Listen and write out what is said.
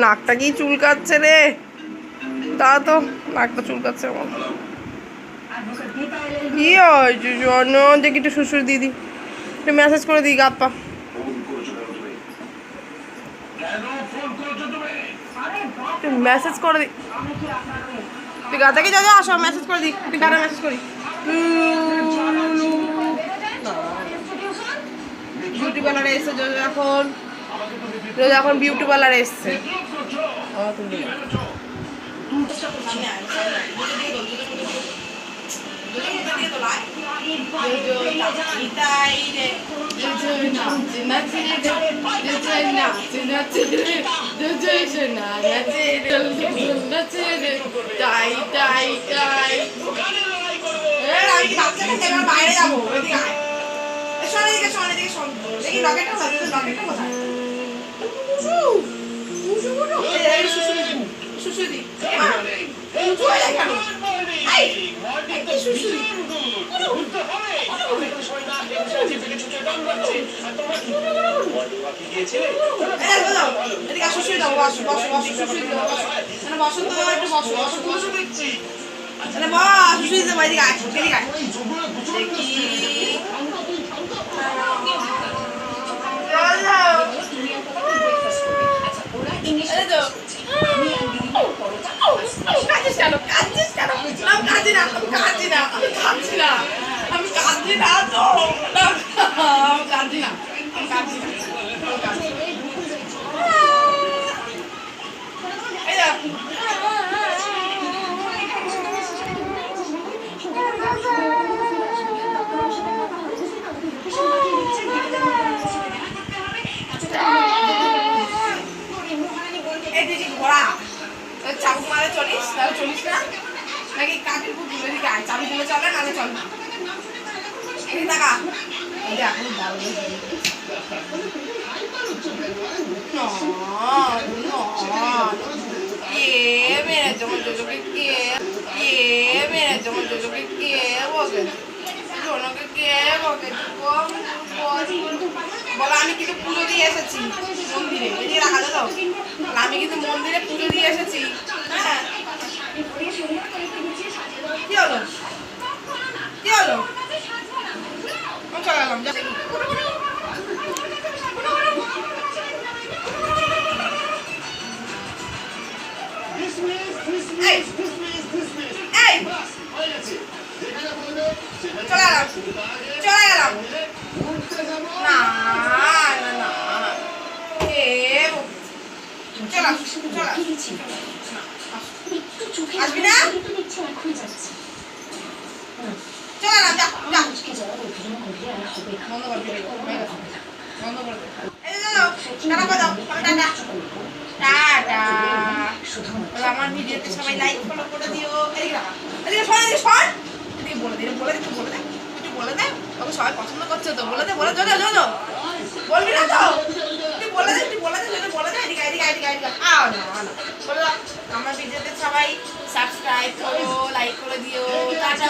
নাকটা কি চুলকাচ্ছে রে? তা তো নাকটা চুলকাচ্ছে আমার। কি হয়েছে জন্য? দেখি একটু শ্বশুর দিদি, একটু মেসেজ করে দিই গাত পা। মেসেজ করে দি, তুই গা থেকে যা যা আসো, মেসেজ করে দি, তুই গাটা মেসেজ করি। বিউটি পার্লারে এসছে এখন, এখন বিউটি পার্লারে এসছে। বাইরে যাবো, চাবুক মারে চলিস, তাহলে চলিস না নাকি? কাকের খুব দূরে দিকে আয়, চাবি দিলে চলে, নাহলে চল না। টাকা কে মেরেছে আমার জোজোকে? কে মেরেছে আমার জোজোকে? কে বকে জোনোকে? কে বকে? বলো আমি কিন্তু পুজো দিয়ে এসেছি মন্দিরে, এদিকে রাখা দাও। আমি কিন্তু মন্দিরে পুজো দিয়ে এসেছি। হ্যাঁ, কি হলো? কি হলো? চলে গেলাম। চলে গেলাম না না না, আসবি না? চলে গেলাম, যা যা, আমার ভিডিওতে সবাই লাইক ফলো করে দিও। বলে দে, তোকে সবাই পছন্দ করছে তো, বলে দে, বলে দে, বলবি না তো? তুই বলে দে, বলে দে, আমার ভিডিওতে সবাই সাবস্ক্রাইব করো, লাইক করে দিও। টাটা।